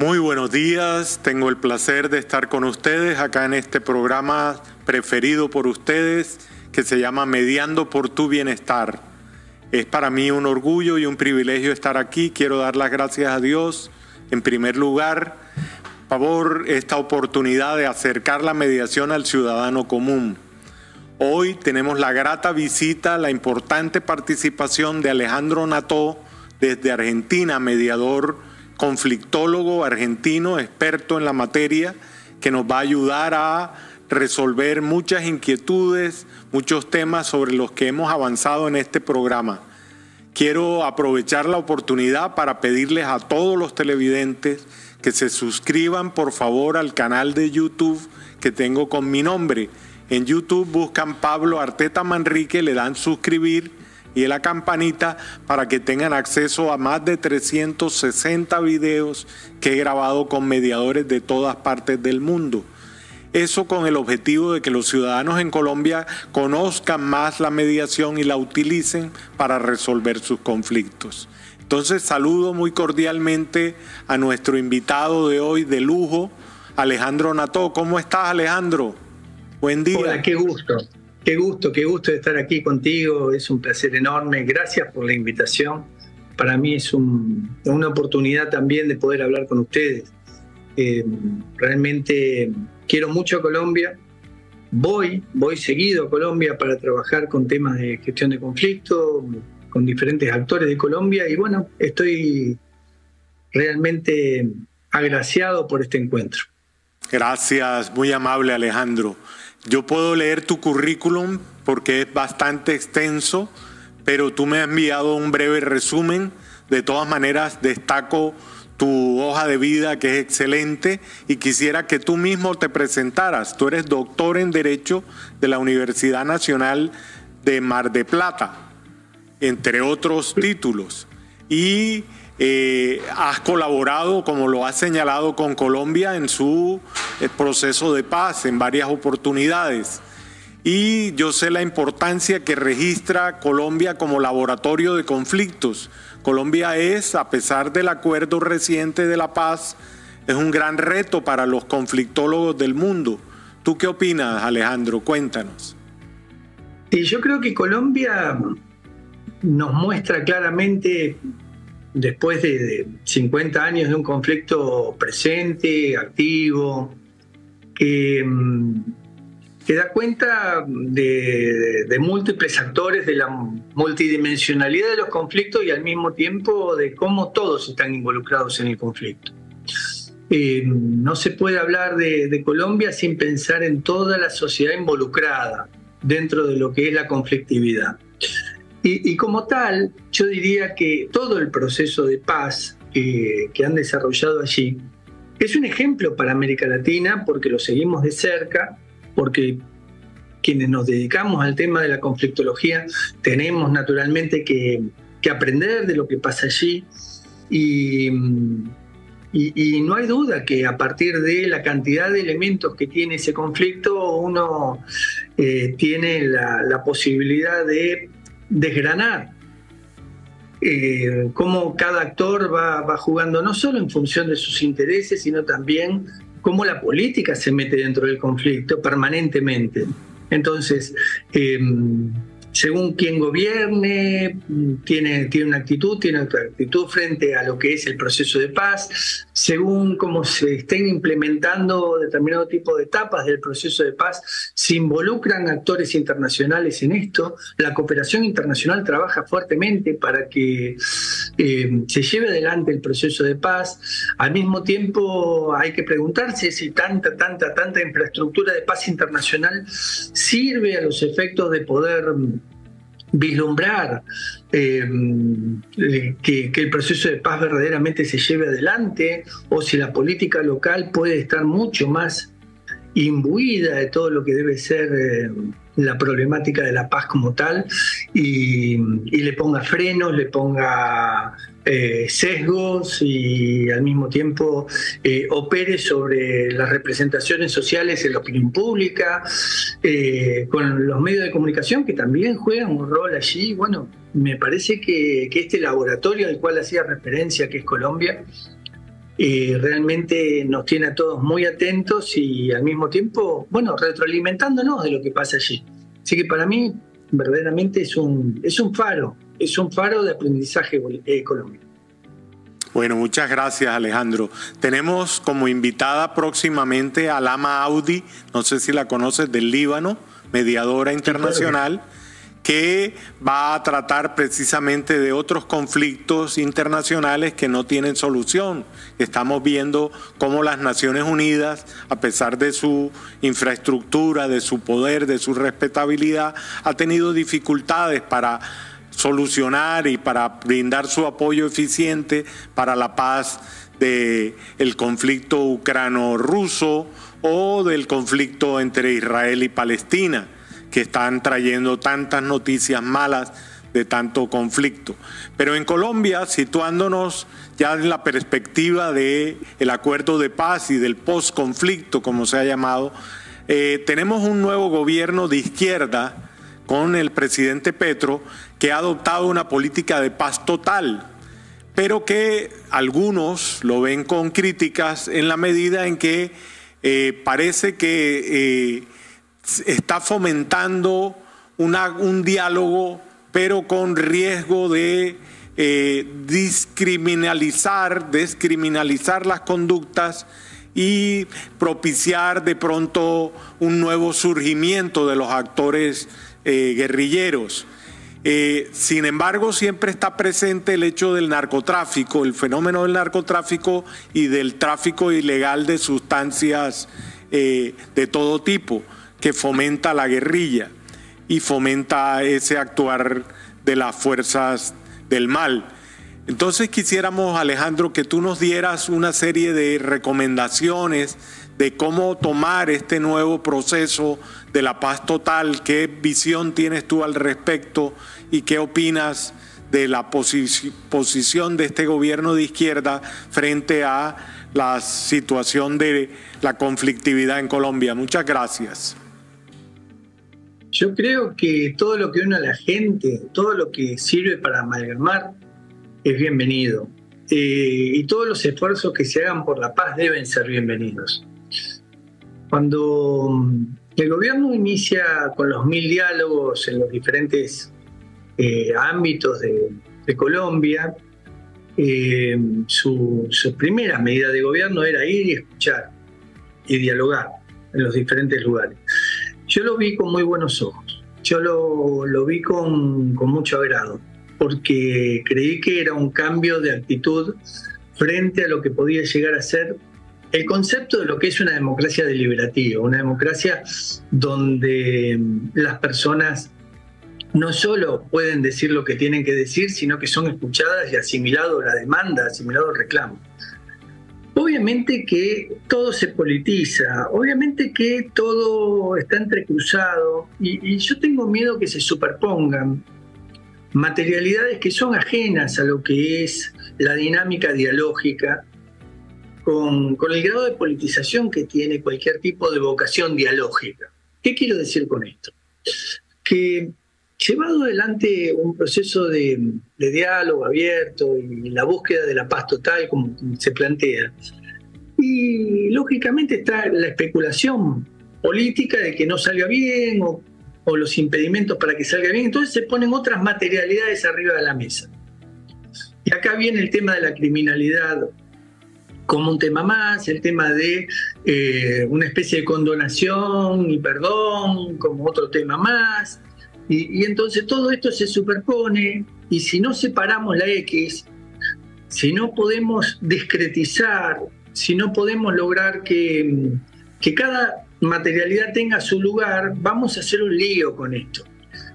Muy buenos días, tengo el placer de estar con ustedes acá en este programa preferido por ustedes que se llama Mediando por tu Bienestar. Es para mí un orgullo y un privilegio estar aquí. Quiero dar las gracias a Dios en primer lugar por esta oportunidad de acercar la mediación al ciudadano común. Hoy tenemos la grata visita, la importante participación de Alejandro Nató desde Argentina, mediador, conflictólogo argentino, experto en la materia, que nos va a ayudar a resolver muchas inquietudes, muchos temas sobre los que hemos avanzado en este programa. Quiero aprovechar la oportunidad para pedirles a todos los televidentes que se suscriban por favor al canal de YouTube que tengo con mi nombre. En YouTube buscan Pablo Arteta Manrique, le dan suscribir y la campanita para que tengan acceso a más de 360 videos que he grabado con mediadores de todas partes del mundo. Eso con el objetivo de que los ciudadanos en Colombia conozcan más la mediación y la utilicen para resolver sus conflictos. Entonces saludo muy cordialmente a nuestro invitado de hoy de lujo, Alejandro Nató. ¿Cómo estás, Alejandro? Buen día. Hola, qué gusto de estar aquí contigo, es un placer enorme, gracias por la invitación. Para mí es una oportunidad también de poder hablar con ustedes. Realmente quiero mucho a Colombia, voy seguido a Colombia para trabajar con temas de gestión de conflicto, con diferentes actores de Colombia y bueno, estoy realmente agraciado por este encuentro. Gracias, muy amable Alejandro. Yo puedo leer tu currículum porque es bastante extenso, pero tú me has enviado un breve resumen. De todas maneras, destaco tu hoja de vida, que es excelente, y quisiera que tú mismo te presentaras. Tú eres doctor en Derecho de la Universidad Nacional de Mar del Plata, entre otros títulos. Y has colaborado, como lo has señalado, con Colombia en su proceso de paz en varias oportunidades. Y yo sé la importancia que registra Colombia como laboratorio de conflictos. Colombia es, a pesar del acuerdo reciente de la paz, es un gran reto para los conflictólogos del mundo. ¿Tú qué opinas, Alejandro? Cuéntanos. Sí, yo creo que Colombia nos muestra claramente, después de 50 años de un conflicto presente, activo, que da cuenta de múltiples actores, de la multidimensionalidad de los conflictos y al mismo tiempo de cómo todos están involucrados en el conflicto. No se puede hablar de Colombia sin pensar en toda la sociedad involucrada dentro de lo que es la conflictividad. Y como tal, yo diría que todo el proceso de paz que han desarrollado allí es un ejemplo para América Latina porque lo seguimos de cerca, porque quienes nos dedicamos al tema de la conflictología tenemos naturalmente que aprender de lo que pasa allí y no hay duda que a partir de la cantidad de elementos que tiene ese conflicto uno tiene la posibilidad de desgranar cómo cada actor va jugando no solo en función de sus intereses, sino también cómo la política se mete dentro del conflicto permanentemente. Entonces, según quien gobierne, tiene una actitud, tiene otra actitud frente a lo que es el proceso de paz. Según cómo se estén implementando determinado tipo de etapas del proceso de paz, se involucran actores internacionales en esto. La cooperación internacional trabaja fuertemente para que se lleve adelante el proceso de paz. Al mismo tiempo, hay que preguntarse si tanta infraestructura de paz internacional sirve a los efectos de poder vislumbrar que el proceso de paz verdaderamente se lleve adelante, o si la política local puede estar mucho más imbuida de todo lo que debe ser la problemática de la paz como tal y le ponga frenos, le ponga sesgos y al mismo tiempo opere sobre las representaciones sociales en la opinión pública, con los medios de comunicación que también juegan un rol allí. Bueno, me parece que este laboratorio al cual hacía referencia, que es Colombia, realmente nos tiene a todos muy atentos y al mismo tiempo, bueno, retroalimentándonos de lo que pasa allí. Así que para mí, verdaderamente es un faro de aprendizaje económico. Bueno, muchas gracias, Alejandro. Tenemos como invitada próximamente a Lama Audi, no sé si la conoces, del Líbano, mediadora internacional, que va a tratar precisamente de otros conflictos internacionales que no tienen solución. Estamos viendo cómo las Naciones Unidas, a pesar de su infraestructura, de su poder, de su respetabilidad, ha tenido dificultades para solucionar y para brindar su apoyo eficiente para la paz del conflicto ucrano-ruso o del conflicto entre Israel y Palestina, que están trayendo tantas noticias malas de tanto conflicto. Pero en Colombia, situándonos ya en la perspectiva del acuerdo de paz y del post-conflicto, como se ha llamado, tenemos un nuevo gobierno de izquierda con el presidente Petro, que ha adoptado una política de paz total, pero que algunos lo ven con críticas en la medida en que parece que está fomentando un diálogo, pero con riesgo de descriminalizar las conductas y propiciar de pronto un nuevo surgimiento de los actores guerrilleros. Sin embargo, siempre está presente el hecho del narcotráfico, el fenómeno del narcotráfico y del tráfico ilegal de sustancias de todo tipo, que fomenta la guerrilla y fomenta ese actuar de las fuerzas del mal. Entonces quisiéramos, Alejandro, que tú nos dieras una serie de recomendaciones de cómo tomar este nuevo proceso de la paz total. ¿Qué visión tienes tú al respecto y qué opinas de la posición de este gobierno de izquierda frente a la situación de la conflictividad en Colombia? Muchas gracias. Yo creo que todo lo que une a la gente, todo lo que sirve para amalgamar es bienvenido. Y todos los esfuerzos que se hagan por la paz deben ser bienvenidos. Cuando el gobierno inicia con los 1000 diálogos en los diferentes ámbitos de Colombia, su primera medida de gobierno era ir y escuchar y dialogar en los diferentes lugares. Yo lo vi con muy buenos ojos, yo lo vi con mucho agrado, porque creí que era un cambio de actitud frente a lo que podía llegar a ser el concepto de lo que es una democracia deliberativa, una democracia donde las personas no solo pueden decir lo que tienen que decir, sino que son escuchadas y asimilado la demanda, asimilado el reclamo. Obviamente que todo se politiza, obviamente que todo está entrecruzado y yo tengo miedo que se superpongan materialidades que son ajenas a lo que es la dinámica dialógica con el grado de politización que tiene cualquier tipo de vocación dialógica. ¿Qué quiero decir con esto? Que llevado adelante un proceso de diálogo abierto y la búsqueda de la paz total como se plantea, y lógicamente está la especulación política de que no salga bien o los impedimentos para que salga bien, entonces se ponen otras materialidades arriba de la mesa. Y acá viene el tema de la criminalidad como un tema más, el tema de una especie de condonación y perdón como otro tema más, y entonces todo esto se superpone, y si no separamos la X, si no podemos discretizar, si no podemos lograr que cada materialidad tenga su lugar, vamos a hacer un lío con esto.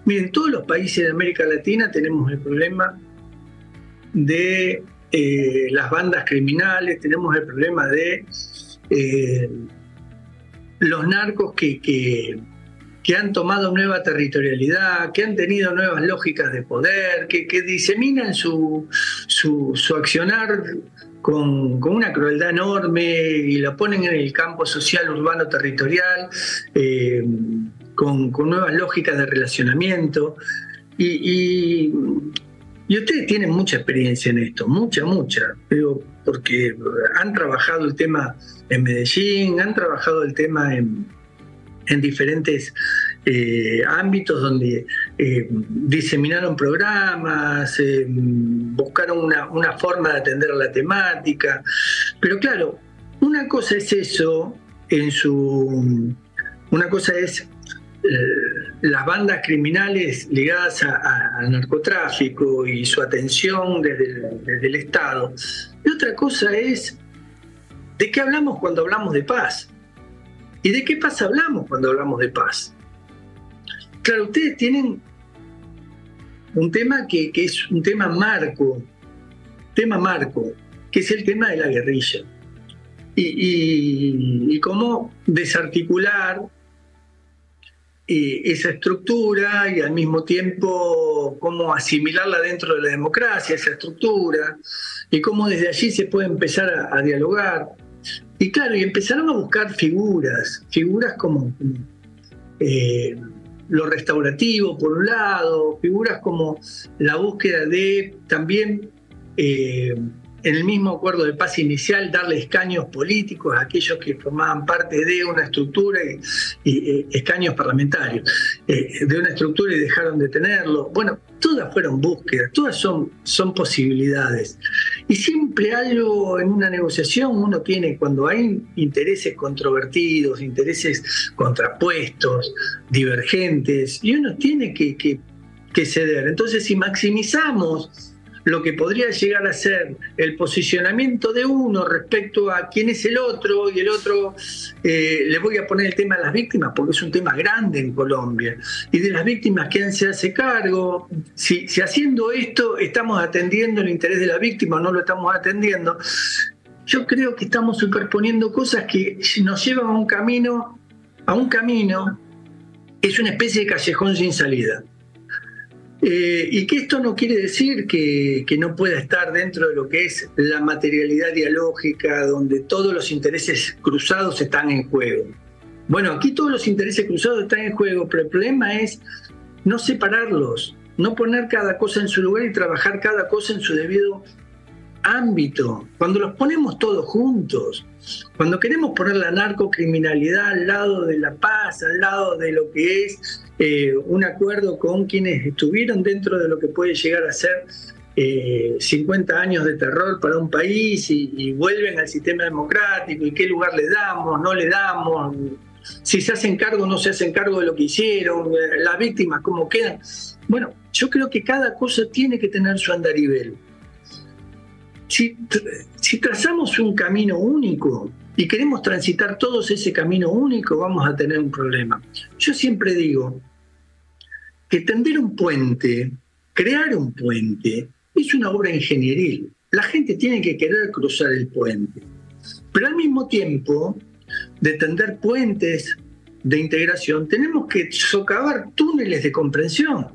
Miren, todos los países de América Latina tenemos el problema de las bandas criminales, tenemos el problema de los narcos que han tomado nueva territorialidad, que han tenido nuevas lógicas de poder, que diseminan su accionar con una crueldad enorme y lo ponen en el campo social, urbano, territorial, con nuevas lógicas de relacionamiento. Y Y ustedes tienen mucha experiencia en esto, mucha, pero porque han trabajado el tema en Medellín, han trabajado el tema en diferentes ámbitos donde diseminaron programas, buscaron una forma de atender a la temática. Pero claro, una cosa es eso, una cosa es las bandas criminales ligadas al narcotráfico y su atención desde el Estado. Y otra cosa es de qué hablamos cuando hablamos de paz. ¿Y de qué paz hablamos cuando hablamos de paz? Claro, ustedes tienen un tema que es un tema marco, que es el tema de la guerrilla. Y cómo desarticular esa estructura y al mismo tiempo cómo asimilarla dentro de la democracia, esa estructura, y cómo desde allí se puede empezar a dialogar. Y claro, y empezaron a buscar figuras como lo restaurativo, por un lado, figuras como la búsqueda de también, en el mismo acuerdo de paz inicial, darle escaños políticos a aquellos que formaban parte de una estructura y escaños parlamentarios, de una estructura y dejaron de tenerlo. Bueno, todas fueron búsquedas, todas son posibilidades. Y siempre algo en una negociación uno tiene, cuando hay intereses controvertidos, intereses contrapuestos, divergentes, y uno tiene que ceder. Entonces, si maximizamos lo que podría llegar a ser el posicionamiento de uno respecto a quién es el otro, y el otro, le voy a poner el tema de las víctimas, porque es un tema grande en Colombia, y de las víctimas, ¿quién se hace cargo? Si haciendo esto estamos atendiendo el interés de la víctima o no lo estamos atendiendo, yo creo que estamos superponiendo cosas que nos llevan a un camino, es una especie de callejón sin salida. Y que esto no quiere decir que no pueda estar dentro de lo que es la materialidad dialógica, donde todos los intereses cruzados están en juego. Bueno, aquí todos los intereses cruzados están en juego, pero el problema es no separarlos, no poner cada cosa en su lugar y trabajar cada cosa en su debido ámbito. Cuando los ponemos todos juntos, cuando queremos poner la narcocriminalidad al lado de la paz, al lado de lo que es un acuerdo con quienes estuvieron dentro de lo que puede llegar a ser 50 años de terror para un país y vuelven al sistema democrático, y qué lugar le damos, no le damos, si se hacen cargo o no se hacen cargo de lo que hicieron, las víctimas cómo quedan. Bueno, yo creo que cada cosa tiene que tener su andarivel. Si trazamos un camino único y queremos transitar todos ese camino único, vamos a tener un problema. Yo siempre digo que tender un puente, crear un puente, es una obra ingenieril. La gente tiene que querer cruzar el puente. Pero al mismo tiempo, de tender puentes de integración, tenemos que socavar túneles de comprensión.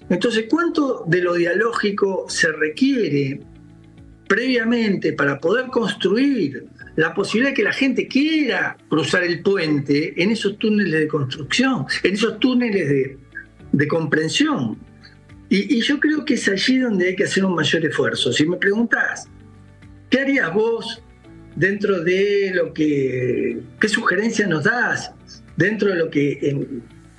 Entonces, ¿cuánto de lo dialógico se requiere previamente para poder construir la posibilidad de que la gente quiera cruzar el puente en esos túneles de construcción, en esos túneles de comprensión? Y yo creo que es allí donde hay que hacer un mayor esfuerzo. Si me preguntás, ¿qué harías vos dentro de lo que, qué sugerencias nos das dentro de lo que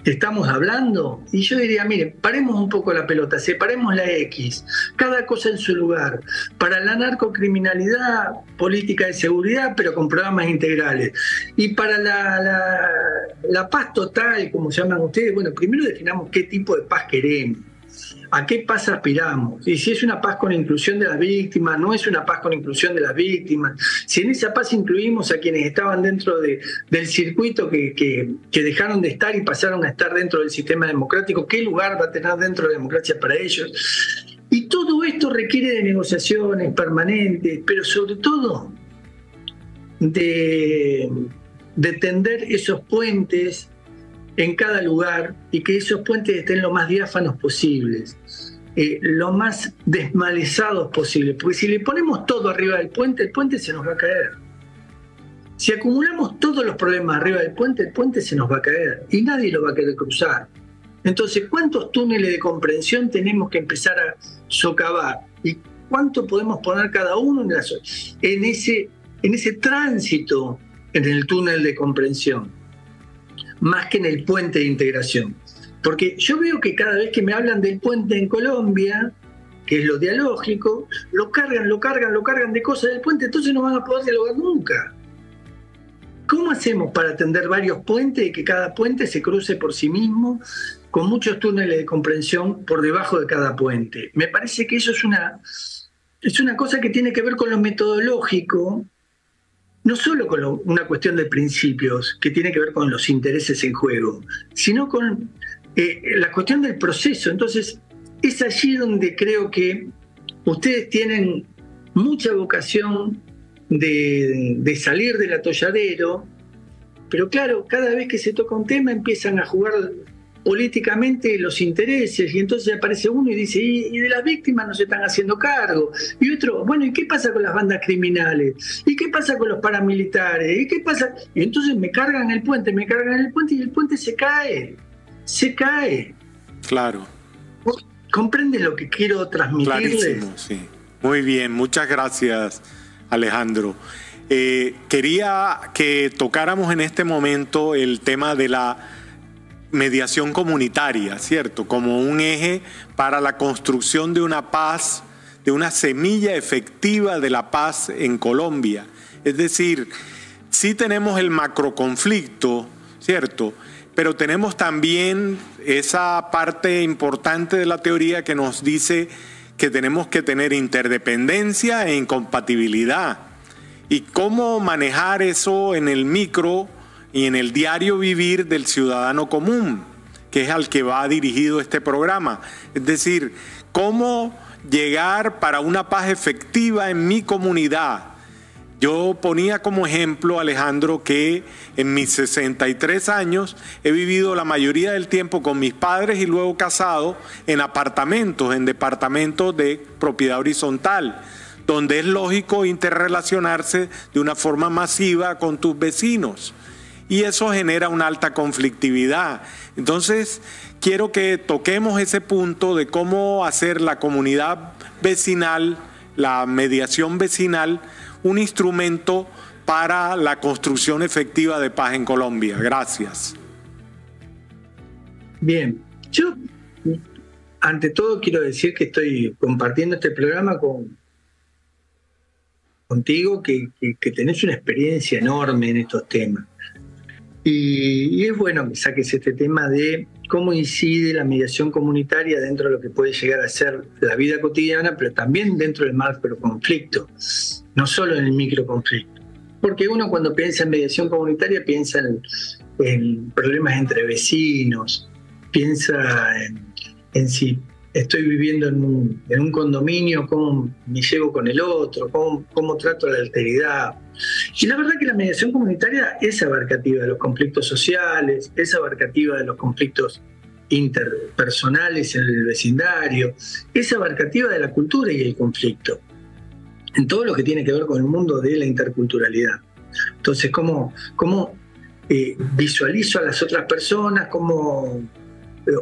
estamos hablando? Y yo diría, miren, paremos un poco la pelota, separemos la X, cada cosa en su lugar. Para la narcocriminalidad, política de seguridad, pero con programas integrales. Y para la paz total, como se llaman ustedes, bueno, primero definamos qué tipo de paz queremos, a qué paz aspiramos, y si es una paz con inclusión de las víctimas, no es una paz con inclusión de las víctimas, si en esa paz incluimos a quienes estaban dentro del circuito que dejaron de estar y pasaron a estar dentro del sistema democrático, qué lugar va a tener dentro de la democracia para ellos. Y todo esto requiere de negociaciones permanentes, pero sobre todo de tender esos puentes en cada lugar, y que esos puentes estén lo más diáfanos posibles, lo más desmalezados posible, porque si le ponemos todo arriba del puente, el puente se nos va a caer. Si acumulamos todos los problemas arriba del puente, el puente se nos va a caer y nadie lo va a querer cruzar. Entonces, ¿cuántos túneles de comprensión tenemos que empezar a socavar? ¿Y cuánto podemos poner cada uno en ese tránsito en el túnel de comprensión? Más que en el puente de integración. Porque yo veo que cada vez que me hablan del puente en Colombia, que es lo dialógico, lo cargan de cosas del puente, entonces no van a poder dialogar nunca. ¿Cómo hacemos para atender varios puentes y que cada puente se cruce por sí mismo, con muchos túneles de comprensión por debajo de cada puente? Me parece que eso es una cosa que tiene que ver con lo metodológico, no solo con una cuestión de principios, que tiene que ver con los intereses en juego, sino con la cuestión del proceso. Entonces, es allí donde creo que ustedes tienen mucha vocación de salir del atolladero, pero claro, cada vez que se toca un tema empiezan a jugar políticamente los intereses, y entonces aparece uno y dice, y de las víctimas no se están haciendo cargo, y otro, bueno, ¿y qué pasa con las bandas criminales? ¿Y qué pasa con los paramilitares? ¿Y qué pasa? Y entonces me cargan el puente y el puente se cae. Claro. ¿Comprende lo que quiero transmitirles? Clarísimo, sí. Muy bien, muchas gracias, Alejandro. Quería que tocáramos en este momento el tema de la mediación comunitaria, ¿cierto? Como un eje para la construcción de una paz, de una semilla efectiva de la paz en Colombia. Es decir, sí tenemos el macroconflicto, ¿cierto? Pero tenemos también esa parte importante de la teoría que nos dice que tenemos que tener interdependencia e incompatibilidad. Y cómo manejar eso en el micro y en el diario vivir del ciudadano común, que es al que va dirigido este programa. Es decir, cómo llegar para una paz efectiva en mi comunidad. Yo ponía como ejemplo, Alejandro, que en mis 63 años he vivido la mayoría del tiempo con mis padres y luego casado en apartamentos, en departamentos de propiedad horizontal, donde es lógico interrelacionarse de una forma masiva con tus vecinos. Y eso genera una alta conflictividad. Entonces, quiero que toquemos ese punto de cómo hacer la comunidad vecinal, la mediación vecinal, un instrumento para la construcción efectiva de paz en Colombia. Gracias. Bien, yo ante todo quiero decir que estoy compartiendo este programa contigo, que tenés una experiencia enorme en estos temas. Y es bueno que saques este tema de cómo incide la mediación comunitaria dentro de lo que puede llegar a ser la vida cotidiana, pero también dentro del macroconflicto, no solo en el microconflicto. Porque uno cuando piensa en mediación comunitaria piensa en problemas entre vecinos, piensa en si estoy viviendo en un condominio, cómo me llevo con el otro, cómo trato la alteridad. Y la verdad que la mediación comunitaria es abarcativa de los conflictos sociales, es abarcativa de los conflictos interpersonales en el vecindario, es abarcativa de la cultura y el conflicto, en todo lo que tiene que ver con el mundo de la interculturalidad. Entonces, ¿cómo visualizo a las otras personas? ¿Cómo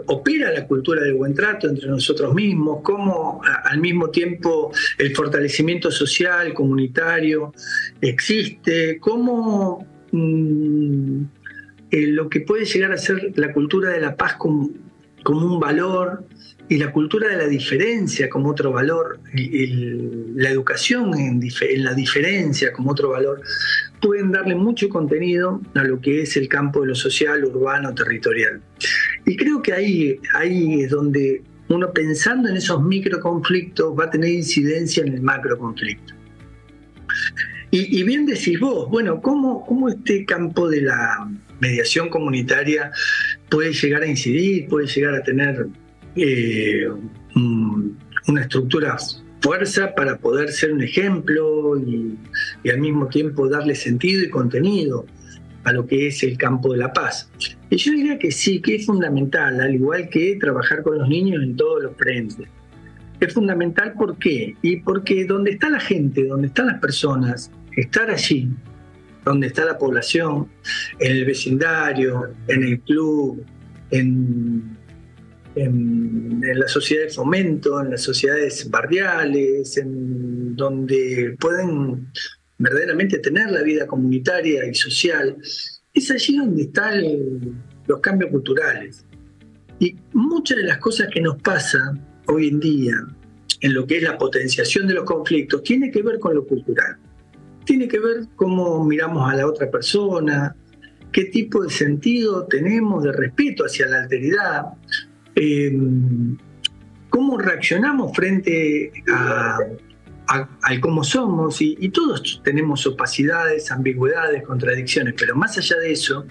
opera la cultura del buen trato entre nosotros mismos? ¿Cómo al mismo tiempo el fortalecimiento social, comunitario existe? ¿Cómo lo que puede llegar a ser la cultura de la paz como un valor y la cultura de la diferencia como otro valor, la educación en la diferencia como otro valor, pueden darle mucho contenido a lo que es el campo de lo social, urbano, territorial. Y creo que ahí es donde uno, pensando en esos microconflictos, va a tener incidencia en el macroconflicto. Y bien decís vos, bueno, ¿cómo este campo de la mediación comunitaria puede llegar a incidir, puede llegar a tener una estructura fuerza para poder ser un ejemplo y al mismo tiempo darle sentido y contenido a lo que es el campo de la paz? Y yo diría que sí, que es fundamental, al igual que trabajar con los niños en todos los frentes. Es fundamental, ¿por qué? Y porque donde está la gente, donde están las personas, estar allí, donde está la población, en el vecindario, en el club, en en las sociedades de fomento, en las sociedades barriales, en donde pueden verdaderamente tener la vida comunitaria y social. Es allí donde están los cambios culturales. Y muchas de las cosas que nos pasan hoy en día en lo que es la potenciación de los conflictos tiene que ver con lo cultural. Tiene que ver cómo miramos a la otra persona, qué tipo de sentido tenemos de respeto hacia la alteridad, cómo reaccionamos frente al cómo somos, y todos tenemos opacidades, ambigüedades, contradicciones, pero más allá de eso,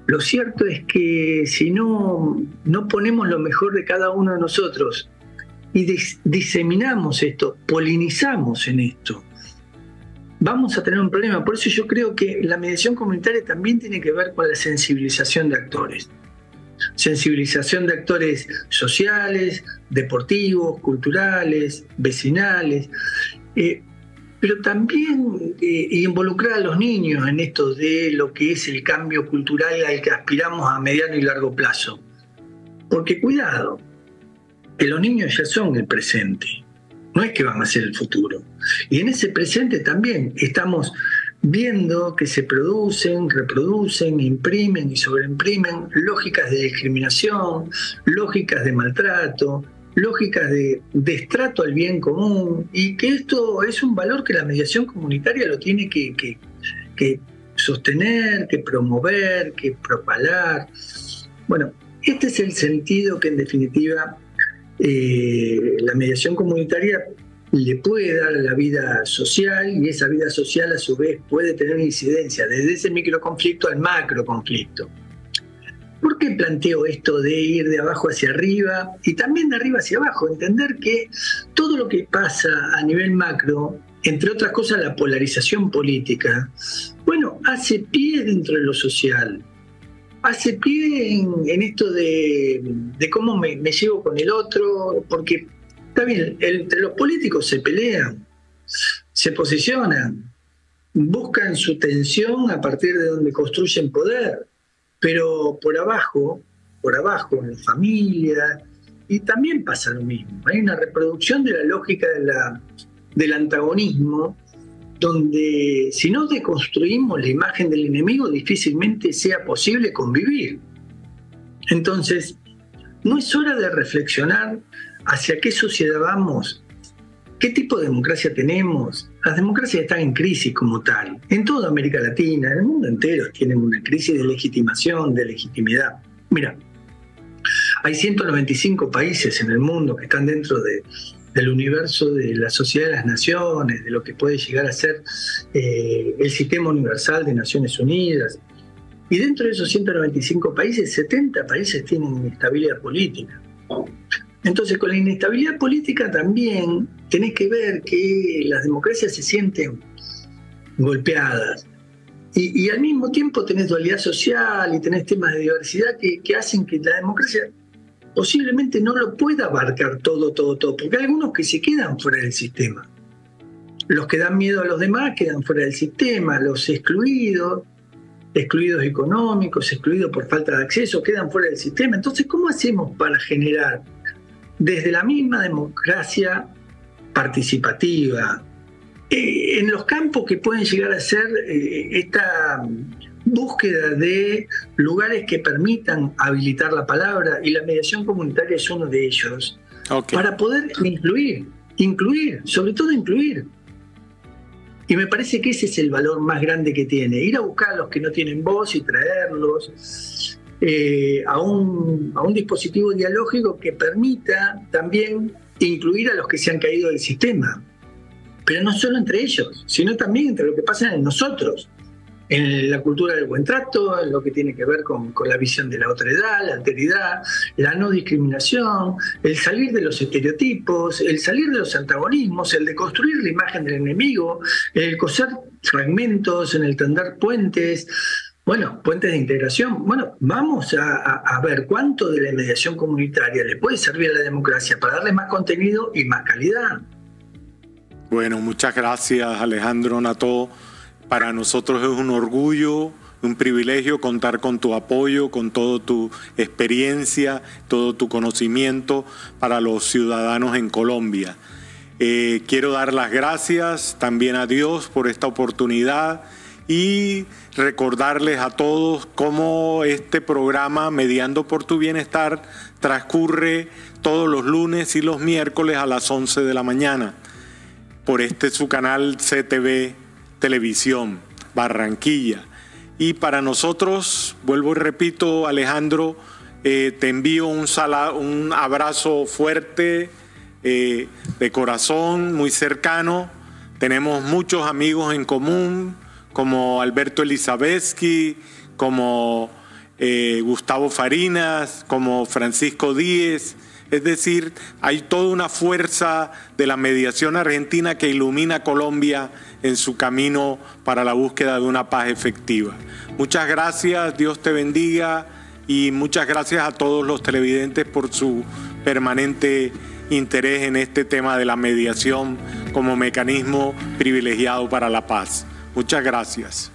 lo cierto es que si no ponemos lo mejor de cada uno de nosotros y diseminamos esto, polinizamos en esto, vamos a tener un problema. Por eso yo creo que la mediación comunitaria también tiene que ver con la sensibilización de actores. Sensibilización de actores sociales, deportivos, culturales, vecinales, pero también involucrar a los niños en esto de lo que es el cambio cultural al que aspiramos a mediano y largo plazo. Porque cuidado, que los niños ya son el presente, no es que van a ser el futuro. Y en ese presente también estamos viendo que se producen, reproducen, imprimen y sobreimprimen lógicas de discriminación, lógicas de maltrato, lógicas de destrato al bien común, y que esto es un valor que la mediación comunitaria lo tiene que sostener, que promover, que propalar. Bueno, este es el sentido que en definitiva la mediación comunitaria le puede dar a la vida social, y esa vida social a su vez puede tener incidencia desde ese microconflicto al macroconflicto. ¿Por qué planteo esto de ir de abajo hacia arriba y también de arriba hacia abajo? Entender que todo lo que pasa a nivel macro, entre otras cosas la polarización política, bueno, hace pie dentro de lo social, hace pie en esto de cómo me llevo con el otro, porque está bien, entre los políticos se pelean, se posicionan, buscan su tensión a partir de donde construyen poder, pero por abajo, en la familia, y también pasa lo mismo. Hay una reproducción de la lógica del antagonismo, donde si no deconstruimos la imagen del enemigo, difícilmente sea posible convivir. Entonces, ¿no es hora de reflexionar hacia qué sociedad vamos? ¿Qué tipo de democracia tenemos? Las democracias están en crisis como tal. En toda América Latina, en el mundo entero, tienen una crisis de legitimación, de legitimidad. Mira, hay 195 países en el mundo que están dentro del universo de la Sociedad de las Naciones, de lo que puede llegar a ser el Sistema Universal de Naciones Unidas. Y dentro de esos 195 países, 70 países tienen inestabilidad política. Entonces, con la inestabilidad política también tenés que ver que las democracias se sienten golpeadas. Y al mismo tiempo tenés dualidad social y tenés temas de diversidad que hacen que la democracia posiblemente no lo pueda abarcar todo, porque hay algunos que se quedan fuera del sistema. Los que dan miedo a los demás quedan fuera del sistema, los excluidos económicos, excluidos por falta de acceso, quedan fuera del sistema. Entonces, ¿cómo hacemos para generar desde la misma democracia participativa, en los campos que pueden llegar a ser esta búsqueda de lugares que permitan habilitar la palabra, y la mediación comunitaria es uno de ellos, para poder incluir, sobre todo incluir? Y me parece que ese es el valor más grande que tiene, ir a buscar a los que no tienen voz y traerlos a un dispositivo dialógico que permita también incluir a los que se han caído del sistema, pero no solo entre ellos, sino también entre lo que pasa en nosotros, en la cultura del buen trato, en lo que tiene que ver con la visión de la otredad, la alteridad, la no discriminación, el salir de los estereotipos, el salir de los antagonismos, el de construir la imagen del enemigo, el coser fragmentos, en el tender puentes, puentes de integración. Vamos a ver cuánto de la mediación comunitaria le puede servir a la democracia para darle más contenido y más calidad. Bueno, muchas gracias, Alejandro Nató. Para nosotros es un orgullo un privilegio contar con tu apoyo, con toda tu experiencia, todo tu conocimiento para los ciudadanos en Colombia. Quiero dar las gracias también a Dios por esta oportunidad y recordarles a todos cómo este programa Mediando por tu Bienestar transcurre todos los lunes y los miércoles a las 11 de la mañana por su canal CTV Televisión Barranquilla. Y para nosotros, vuelvo y repito, Alejandro, te envío un abrazo fuerte, de corazón, muy cercano. Tenemos muchos amigos en común, como Alberto Elizabetsky, como Gustavo Farinas, como Francisco Díez. Es decir, hay toda una fuerza de la mediación argentina que ilumina a Colombia en su camino para la búsqueda de una paz efectiva. Muchas gracias, Dios te bendiga, y muchas gracias a todos los televidentes por su permanente interés en este tema de la mediación como mecanismo privilegiado para la paz. Muchas gracias.